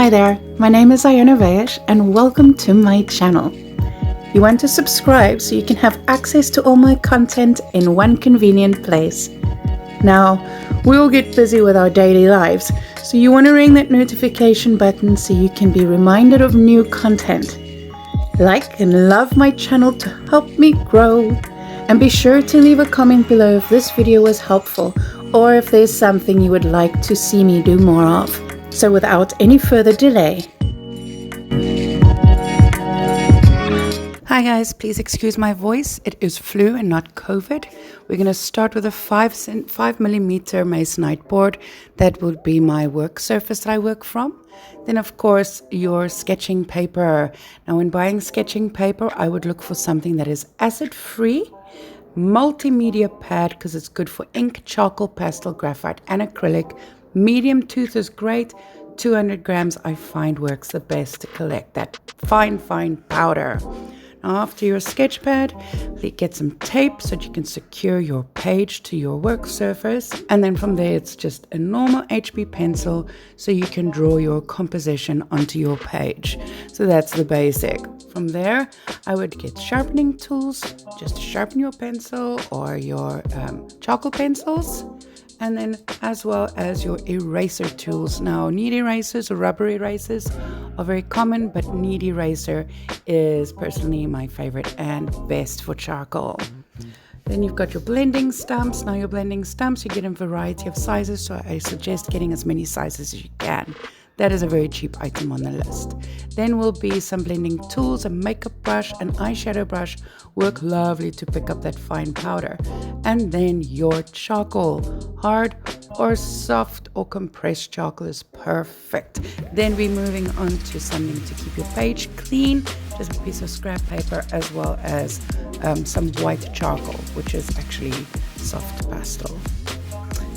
Hi there, my name is Iona and welcome to my channel. You want to subscribe so you can have access to all my content in one convenient place. Now, we all get busy with our daily lives, so you want to ring that notification button so you can be reminded of new content. Like and love my channel to help me grow, and be sure to leave a comment below if this video was helpful or if there's something you would like to see me do more of. So without any further delay. Hi guys, please excuse my voice. It is flu and not COVID. We're going to start with a 5mm masonite board. That would be my work surface that I work from. Then of course your sketching paper. Now when buying sketching paper, I would look for something that is acid free, multimedia pad because it's good for ink, charcoal, pastel, graphite and acrylic. Medium tooth is great. 200 grams I find works the best to collect that fine powder. Now after your sketch pad, get some tape so that you can secure your page to your work surface. And then from there it's just a normal HB pencil so you can draw your composition onto your page. So that's the basic. From there, I would get sharpening tools just to sharpen your pencil or your charcoal pencils. And then as well as your eraser tools. Now knead erasers or rubber erasers are very common, but knead eraser is personally my favorite and best for charcoal. Then you've got your blending stumps. Now your blending stumps you get in a variety of sizes, so I suggest getting as many sizes as you can. That is a very cheap item on the list. Then will be some blending tools, a makeup brush, an eyeshadow brush work lovely to pick up that fine powder. And then your charcoal, hard or soft or compressed charcoal is perfect. Then we're moving on to something to keep your page clean, just a piece of scrap paper as well as some white charcoal, which is actually soft pastel.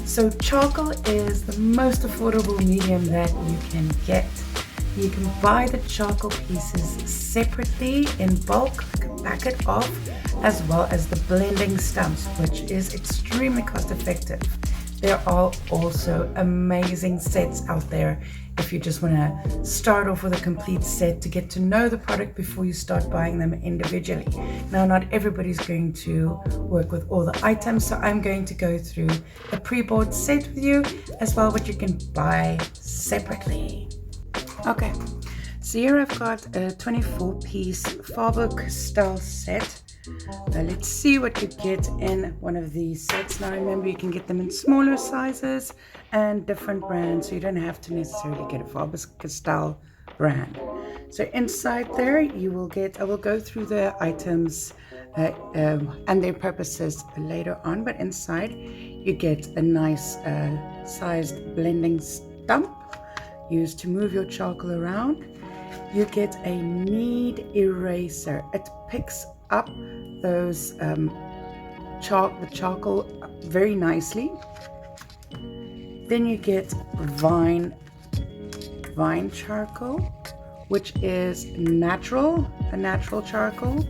So charcoal is the most affordable medium that you can get. You can buy the charcoal pieces separately in bulk, like a packet of, as well as the blending stumps, which is extremely cost effective. There are also amazing sets out there if you just want to start off with a complete set to get to know the product before you start buying them individually. Now, not everybody's going to work with all the items, so I'm going to go through a pre-bought set with you as well, what you can buy separately. Okay, so here I've got a 24-piece Faber-Castell set. Let's see what you get in one of these sets. Now remember, you can get them in smaller sizes and different brands, so you don't have to necessarily get a Faber-Castell brand. So inside there you will get, I will go through the items and their purposes later on, but inside you get a nice sized blending stump used to move your charcoal around. You get a knead eraser. It picks up those the charcoal very nicely. Then you get vine charcoal, which is a natural charcoal.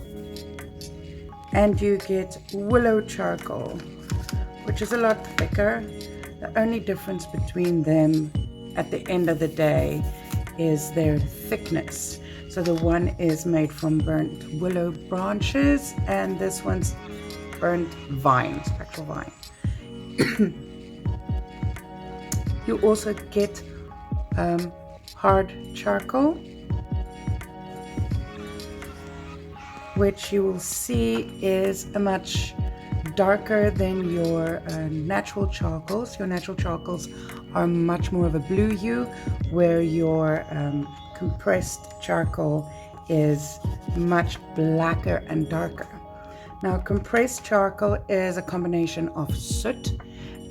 And you get willow charcoal, which is a lot thicker. The only difference between them at the end of the day is their thickness. So the one is made from burnt willow branches and this one's burnt vine, spectral vine. You also get hard charcoal, which you will see is a much darker than your natural charcoals. Your natural charcoals are much more of a blue hue, where your compressed charcoal is much blacker and darker. Now compressed charcoal is a combination of soot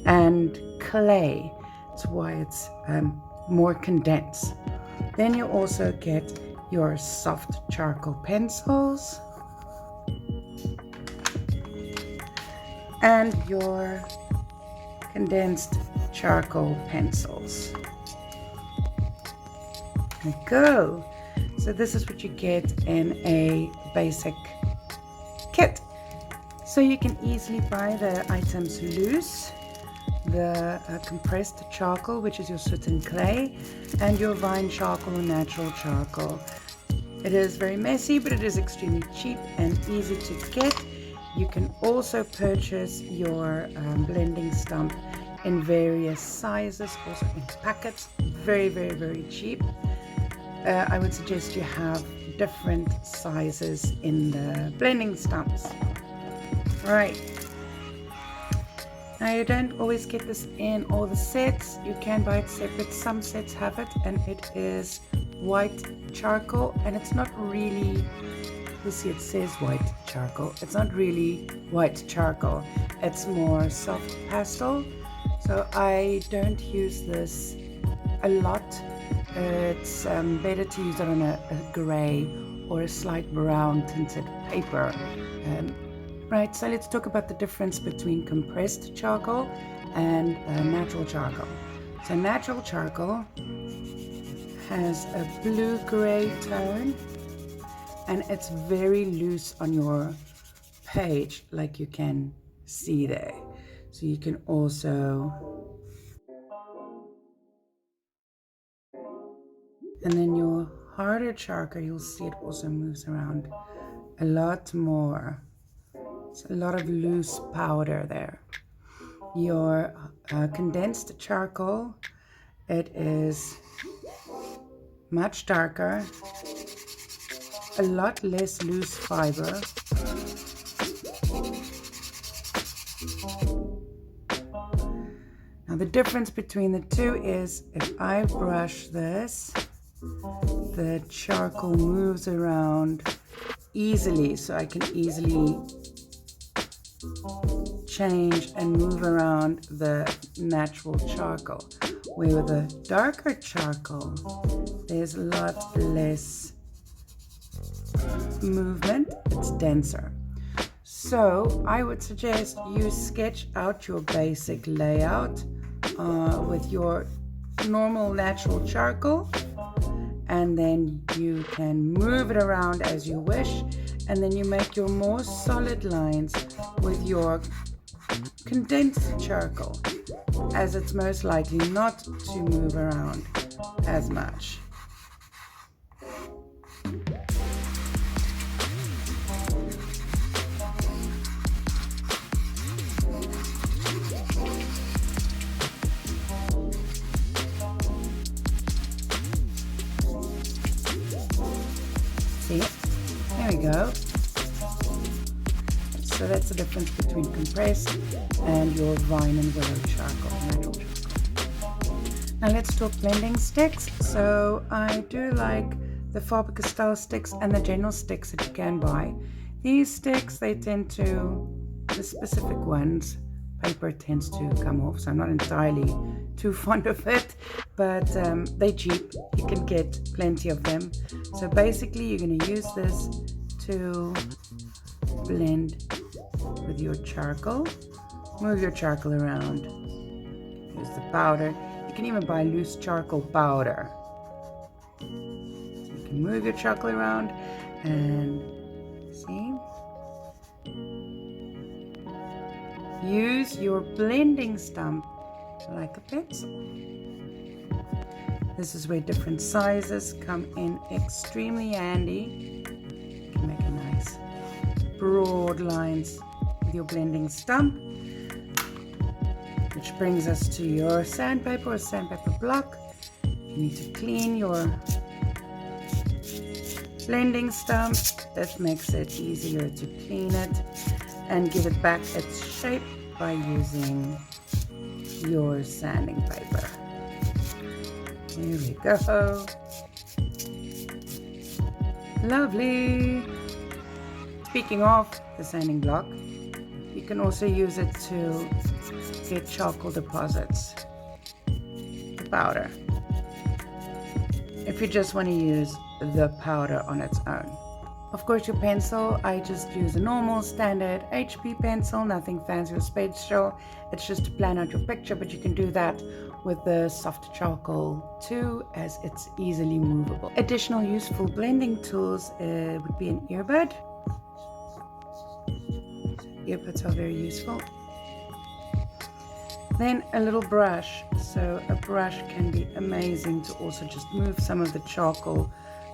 and clay. That's why it's more condensed. Then you also get your soft charcoal pencils and your condensed charcoal pencils. There you go. So this is what you get in a basic kit. So you can easily buy the items loose. the compressed charcoal, which is your soot and clay, and your vine charcoal or natural charcoal. It is very messy, but it is extremely cheap and easy to get. You can also purchase your blending stump in various sizes, also in packets, very cheap. I would suggest you have different sizes in the blending stumps. Right. Now you don't always get this in all the sets. You can buy it separate. Some sets have it, and it is white charcoal, and it's not really, you see it says white charcoal. It's not really white charcoal. It's more soft pastel. So I don't use this a lot. It's better to use it on a gray or a slight brown tinted paper. Right, so let's talk about the difference between compressed charcoal and natural charcoal. So natural charcoal has a blue-gray tone, and it's very loose on your page, like you can see there. So you can also, and then your harder charcoal, you'll see it also moves around a lot more. It's a lot of loose powder there. Your condensed charcoal, it is much darker, a lot less loose fiber. Now the difference between the two is if I brush this, the charcoal moves around easily, so I can easily change and move around the natural charcoal. Where with the darker charcoal, there's a lot less movement, it's denser. So I would suggest you sketch out your basic layout with your normal natural charcoal, and then you can move it around as you wish, and then you make your more solid lines with your condensed charcoal, as it's most likely not to move around as much. See, there we go. So that's the difference between compressed and your vine and willow charcoal, natural charcoal. Now let's talk blending sticks. So I do like the Faber-Castell sticks and the general sticks that you can buy. These sticks, they tend to, the specific ones, paper tends to come off, so I'm not entirely too fond of it, but they're cheap. You can get plenty of them. So basically you're going to use this to blend with your charcoal. Move your charcoal around. Use the powder. You can even buy loose charcoal powder. So you can move your charcoal around and see. Use your blending stump like a pencil. This is where different sizes come in extremely handy. You can make a nice broad lines with your blending stump, which brings us to your sandpaper or sandpaper block. You need to clean your blending stump. That makes it easier to clean it and give it back its shape by using your sanding paper. Here we go. Lovely. Speaking of the sanding block, you can also use it to get charcoal deposits, the powder, if you just want to use the powder on its own. Of course, your pencil, I just use a normal standard HP pencil, nothing fancy or special. It's just to plan out your picture, but you can do that with the soft charcoal too, as it's easily movable. Additional useful blending tools would be an earbud. Earbuds are very useful. Then a little brush. So a brush can be amazing to also just move some of the charcoal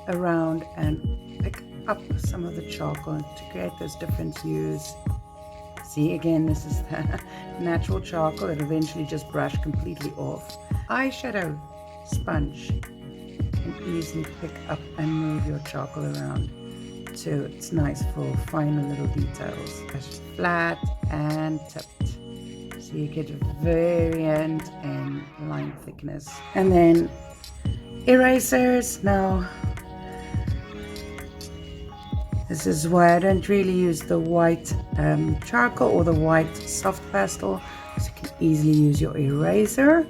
around and pick up some of the charcoal to create those different hues. See, again, this is the natural charcoal. It eventually just brush completely off. Eyeshadow sponge can easily pick up and move your charcoal around too. It's nice for finer little details. It's flat and tipped, so you get a variant in line thickness. And then erasers. Now this is why I don't really use the white charcoal or the white soft pastel, so you can easily use your eraser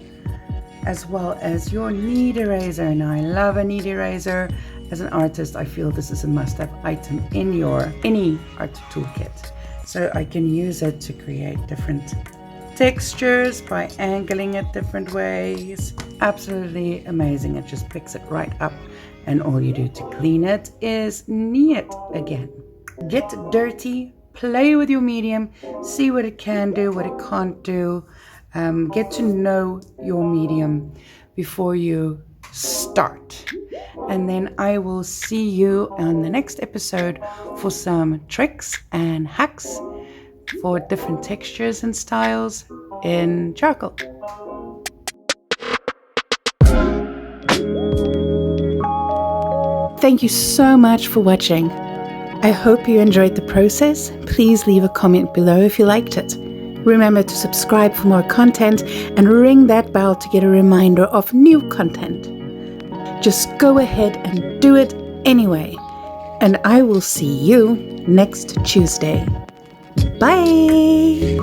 as well as your knead eraser. Now I love a knead eraser. As an artist, I feel this is a must-have item in your any art toolkit. So I can use it to create different textures by angling it different ways. Absolutely amazing. It just picks it right up, and all you do to clean it is knead it again. Get dirty, play with your medium, see what it can do, what it can't do. Get to know your medium before you start. And then I will see you on the next episode for some tricks and hacks for different textures and styles in charcoal. Thank you so much for watching. I hope you enjoyed the process. Please leave a comment below if you liked it. Remember to subscribe for more content and ring that bell to get a reminder of new content. Just go ahead and do it anyway. And I will see you next Tuesday. Bye!